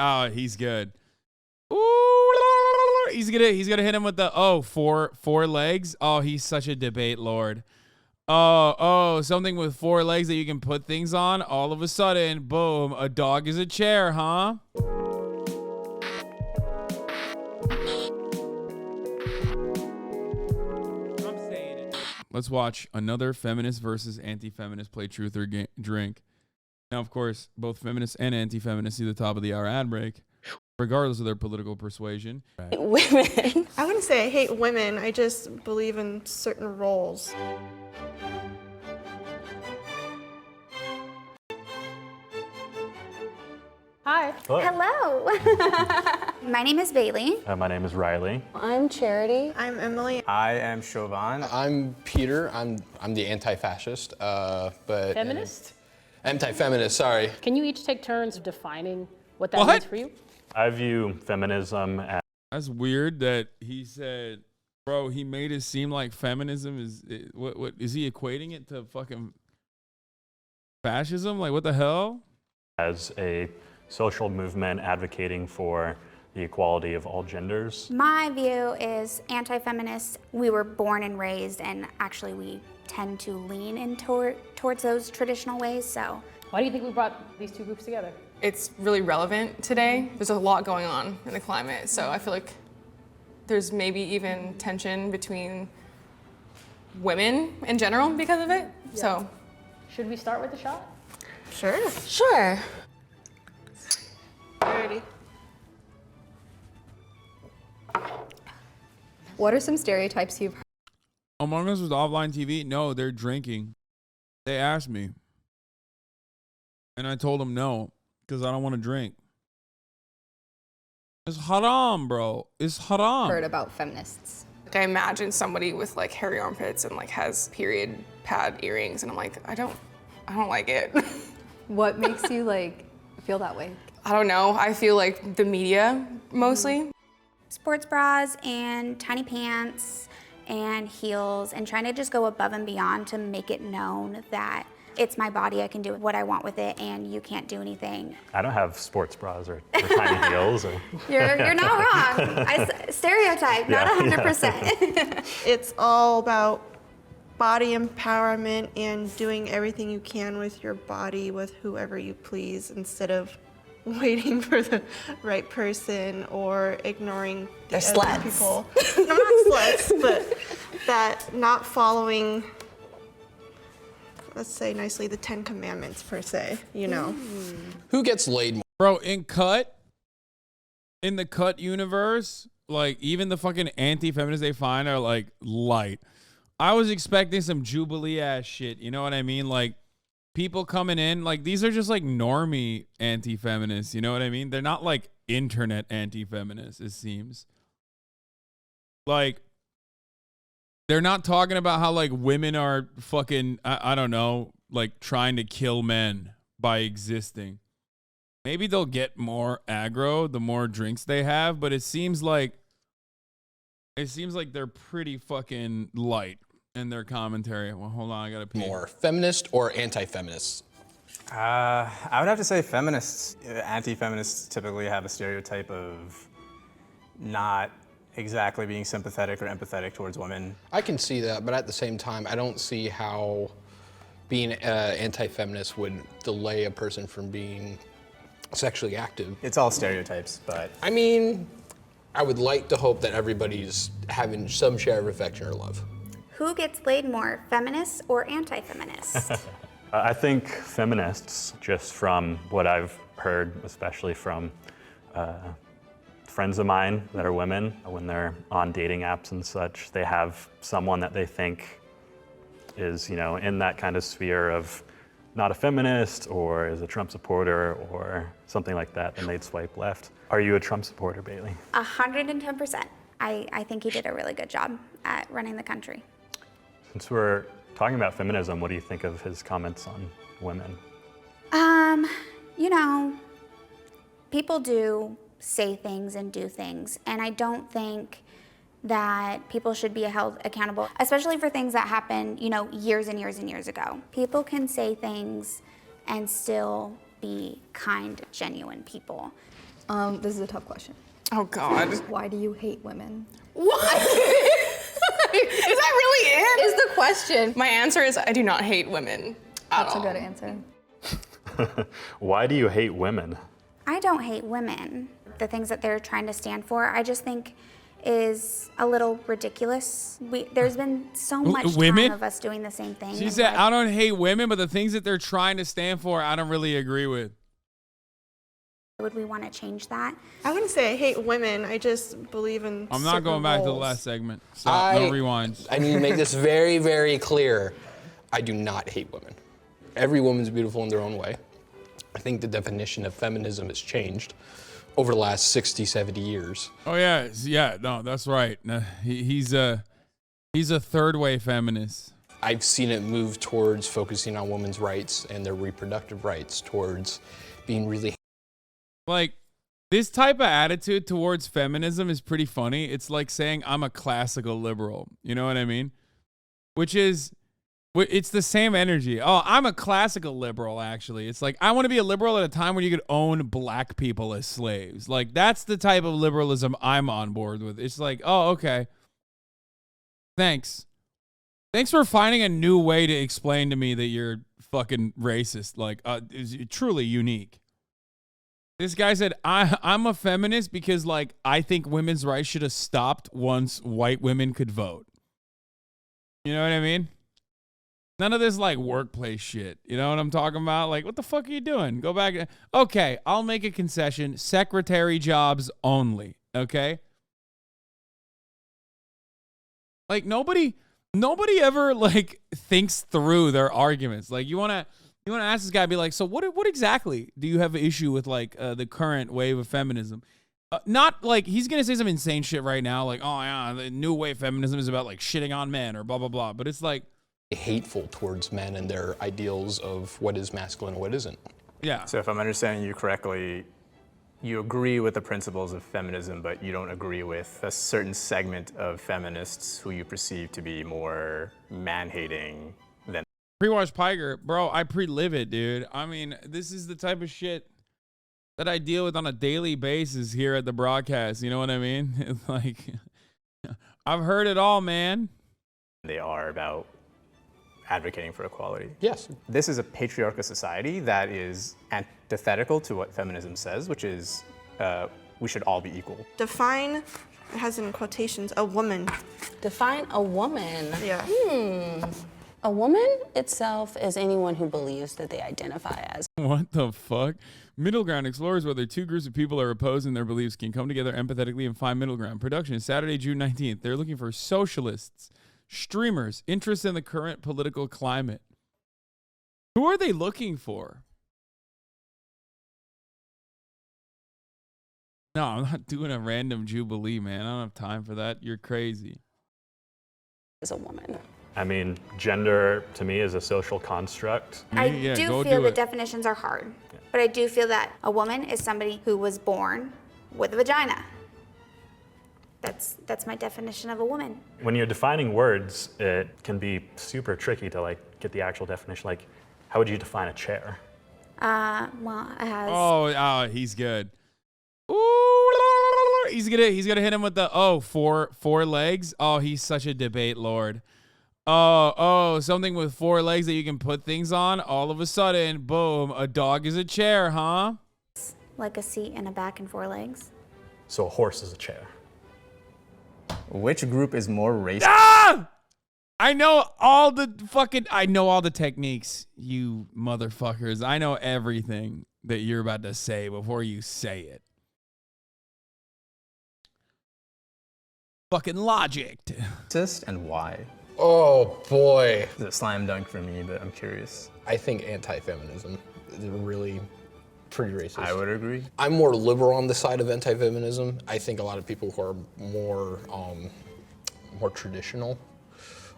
Oh, he's good. Ooh, he's gonna hit him with the four legs. Oh, he's such a debate lord. Oh, something with 4 legs that you can put things on. All of a sudden, boom, a dog is a chair, huh? I'm saying it. Let's watch another feminist versus anti-feminist play truth or drink. Now, of course, both feminists and anti-feminists see the top of the hour ad break, regardless of their political persuasion. Right. Women. I wouldn't say I hate women. I just believe in certain roles. Hi. Hello. My name is Bailey. My name is Riley. I'm Charity. I'm Emily. I am Chauvin. I'm Peter. I'm the anti-fascist, but Feminist? Anti-feminist. Sorry. Can you each take turns defining what that means for you? I view feminism as... That's weird that he said, bro, he made it seem like feminism is, what is he equating it to fucking fascism? Like, what the hell? As a social movement advocating for the equality of all genders. My view is anti-feminist. We were born and raised, and actually we tend to lean in towards those traditional ways, so. Why do you think we brought these two groups together? It's really relevant today. There's a lot going on in the climate, so I feel like there's maybe even tension between women in general because of it, so. Should we start with the shot? Sure. Sure. Alrighty. What are some stereotypes you've heard? Among Us was offline TV? No, they're drinking. They asked me. And I told them no, because I don't want to drink. It's haram, bro. It's haram. Heard about feminists? Like, I imagine somebody with like hairy armpits and like has period pad earrings, and I'm like, I don't like it. What makes you like feel that way? I don't know. I feel like the media mostly. Sports bras and tiny pants and heels, and trying to just go above and beyond to make it known that it's my body, I can do what I want with it, and you can't do anything. I don't have sports bras or tiny heels. Or You're not wrong. Stereotype, not 100%. It's all about body empowerment and doing everything you can with your body with whoever you please, instead of waiting for the right person or ignoring the other sluts. people. No, not sluts, but that not following, let's say nicely, the 10 Commandments per se, you know. Who gets laid more? Bro, in the cut universe, like, even the fucking anti-feminists they find are like light. I was expecting some Jubilee ass shit, you know what I mean? Like, people coming in, like, these are just like normie anti-feminists, you know what I mean? They're not like internet anti-feminists, it seems. Like, they're not talking about how like women are fucking, I don't know, like trying to kill men by existing. Maybe they'll get more aggro the more drinks they have, but it seems like they're pretty fucking light in their commentary. Well, hold on, I gotta pee. More feminist or anti-feminists? I would have to say feminists. Anti-feminists typically have a stereotype of not exactly being sympathetic or empathetic towards women. I can see that, but at the same time, I don't see how being anti-feminist would delay a person from being sexually active. It's all stereotypes, but... I mean, I would like to hope that everybody's having some share of affection or love. Who gets laid more, feminists or anti-feminists? I think feminists, just from what I've heard, especially from friends of mine that are women, when they're on dating apps and such, they have someone that they think is, you know, in that kind of sphere of not a feminist or is a Trump supporter or something like that, then they'd swipe left. Are you a Trump supporter, Bailey? 110%. I think he did a really good job at running the country. Since we're talking about feminism, what do you think of his comments on women? You know, people do say things and do things, and I don't think that people should be held accountable, especially for things that happened, you know, years and years and years ago. People can say things and still be kind, genuine people. This is a tough question. Oh God. Why do you hate women? What? Is that really it? Is the question. My answer is I do not hate women at That's all. a good answer. Why do you hate women? I don't hate women. The things that they're trying to stand for, I just think is a little ridiculous. There's been so much Women? time of us doing the same thing. She and, said, like, I don't hate women, but the things that they're trying to stand for, I don't really agree with. would we want to change that? I wouldn't say I hate women. I just believe in. I'm not certain going back to the roles. last segment. Stop, no rewinds. I need to make this very, very clear. I do not hate women. Every woman's beautiful in their own way. I think the definition of feminism has changed over the last 60, 70 years. Oh yeah, no, that's right. No, he's a third way feminist. I've seen it move towards focusing on women's rights and their reproductive rights, towards being really. Like, this type of attitude towards feminism is pretty funny. It's like saying I'm a classical liberal. You know what I mean? Which is, it's the same energy. Oh, I'm a classical liberal, actually. It's like, I want to be a liberal at a time when you could own black people as slaves. Like, that's the type of liberalism I'm on board with. It's like, oh, okay. Thanks. Thanks for finding a new way to explain to me that you're fucking racist. Like, it's truly unique. This guy said, I'm a feminist because, like, I think women's rights should have stopped once white women could vote. You know what I mean? None of this, like, workplace shit. You know what I'm talking about? Like, what the fuck are you doing? Go back. Okay, I'll make a concession. Secretary jobs only. Okay? Like, nobody ever, like, thinks through their arguments. Like, you want to ask this guy, be like, so what exactly do you have an issue with, like, the current wave of feminism? Not like he's going to say some insane shit right now, like, oh, yeah, the new wave of feminism is about, like, shitting on men or blah, blah, blah. But it's like hateful towards men and their ideals of what is masculine and what isn't. Yeah. So if I'm understanding you correctly, you agree with the principles of feminism, but you don't agree with a certain segment of feminists who you perceive to be more man-hating than. Pre-watch Piker, bro, I pre-live it, dude. I mean, this is the type of shit that I deal with on a daily basis here at the broadcast. You know what I mean? It's like, I've heard it all, man. They are about advocating for equality. Yes. This is a patriarchal society that is antithetical to what feminism says, which is we should all be equal. Define, it has in quotations, a woman. Define a woman. Yeah. A woman itself is anyone who believes that they identify as. What the fuck? Middle ground explores whether two groups of people are opposed in their beliefs can come together empathetically and find middle ground. Production, Saturday, June 19th. They're looking for socialists, streamers, interest in the current political climate. Who are they looking for? No, I'm not doing a random Jubilee, man. I don't have time for that. You're crazy. As a woman. I mean, gender to me is a social construct. I Yeah, do go feel do the it. definitions are hard, but I do feel that a woman is somebody who was born with a vagina. That's my definition of a woman. When you're defining words, it can be super tricky to like get the actual definition. Like, how would you define a chair? Well, it has. Oh, he's good. Ooh, he's gonna hit him with the four legs. Oh, he's such a debate lord. Oh, something with four legs that you can put things on. All of a sudden, boom, a dog is a chair, huh? Like a seat and a back and four legs. So a horse is a chair. Which group is more racist? Ah! I know all the techniques, you motherfuckers. I know everything that you're about to say before you say it. Fucking logic. And why? Oh boy. It's a slam dunk for me, but I'm curious. I think anti-feminism is really pretty racist. I would agree. I'm more liberal on the side of anti-feminism. I think a lot of people who are more traditional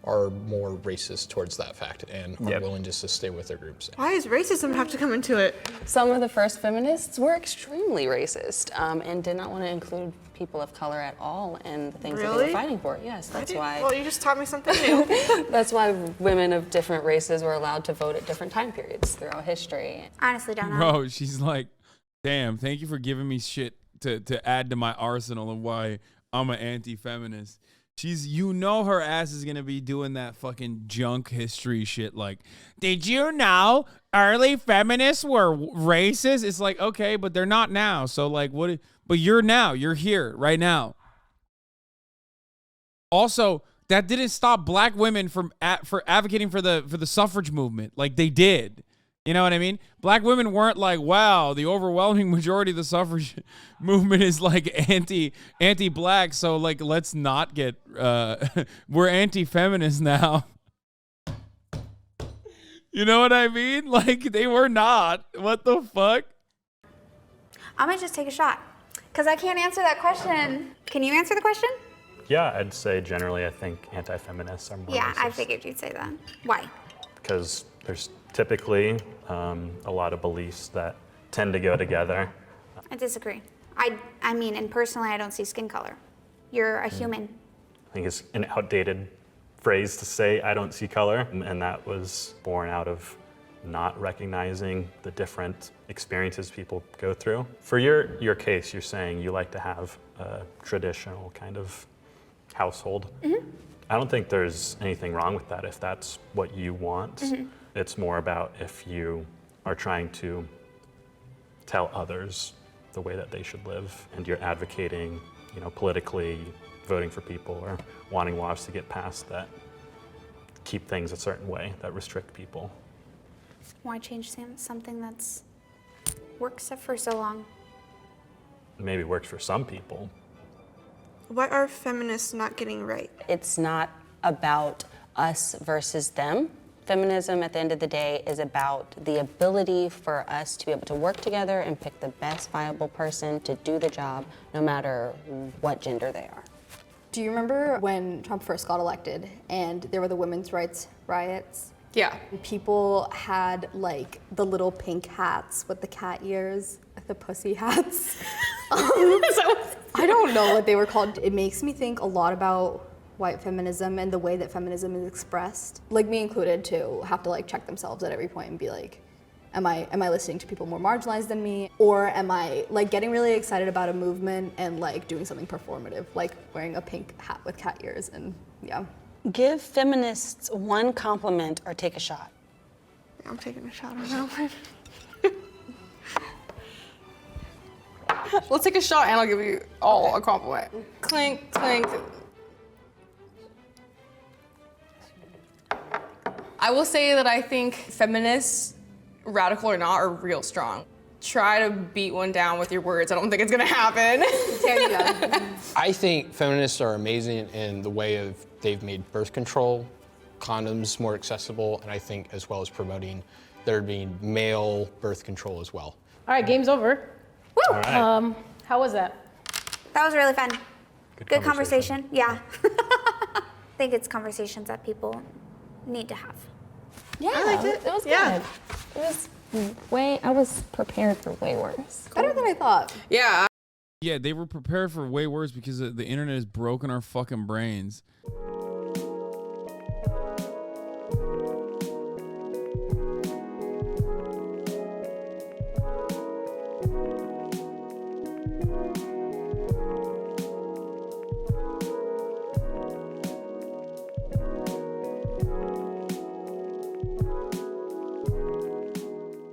are more racist towards that fact and are willing just to stay with their groups. Why does racism have to come into it? Some of the first feminists were extremely racist and did not want to include people of color at all in the things that they were fighting for. Yes, that's why. Well, you just taught me something new. That's why women of different races were allowed to vote at different time periods throughout history. Honestly, don't know. Bro, she's like, damn, thank you for giving me shit to add to my arsenal of why I'm an anti-feminist. She's, you know, her ass is gonna be doing that fucking junk history shit. Like, did you know early feminists were racist? It's like, okay, but they're not now. So like, what? But you're now. You're here right now. Also, that didn't stop black women from advocating for the suffrage movement. Like they did. You know what I mean? Black women weren't like, wow, the overwhelming majority of the suffrage movement is like anti-black. So like, let's not get, we're anti-feminists now. You know what I mean? Like they were not. What the fuck? I'm gonna just take a shot because I can't answer that question. Can you answer the question? Yeah, I'd say generally I think anti-feminists are more Yeah, racist. I figured you'd say that. Why? Because there's typically a lot of beliefs that tend to go together. I disagree. I mean, and personally, I don't see skin color. You're a human. I think it's an outdated phrase to say, I don't see color, and that was born out of not recognizing the different experiences people go through. For your case, you're saying you like to have a traditional kind of household. Mm-hmm. I don't think there's anything wrong with that if that's what you want. Mm-hmm. It's more about if you are trying to tell others the way that they should live and you're advocating, you know, politically, voting for people or wanting laws to get passed that keep things a certain way, that restrict people. Why change something that's works for so long? Maybe works for some people. What are feminists not getting right? It's not about us versus them. Feminism, at the end of the day, is about the ability for us to be able to work together and pick the best viable person to do the job, no matter what gender they are. Do you remember when Trump first got elected and there were the women's rights riots? Yeah. People had like the little pink hats with the cat ears, the pussy hats. I don't know what they were called. It makes me think a lot about white feminism and the way that feminism is expressed. Like me included, to have to like check themselves at every point and be like, am I listening to people more marginalized than me? Or am I like getting really excited about a movement and like doing something performative, like wearing a pink hat with cat ears and yeah. Give feminists one compliment or take a shot. I'm taking a shot on that one. Let's take a shot and I'll give you all a compliment. Clink, clink. I will say that I think feminists, radical or not, are real strong. Try to beat one down with your words. I don't think it's gonna happen. I think feminists are amazing in the way of they've made birth control, condoms more accessible, and I think as well as promoting there being male birth control as well. All right, game's over. Woo! All right. How was that? That was really fun. Good conversation. Yeah. I think it's conversations that people need to have. Yeah, I liked it. It was Yeah. good. It was I was prepared for way worse. Better than I thought. Yeah. Yeah, they were prepared for way worse because the internet has broken our fucking brains.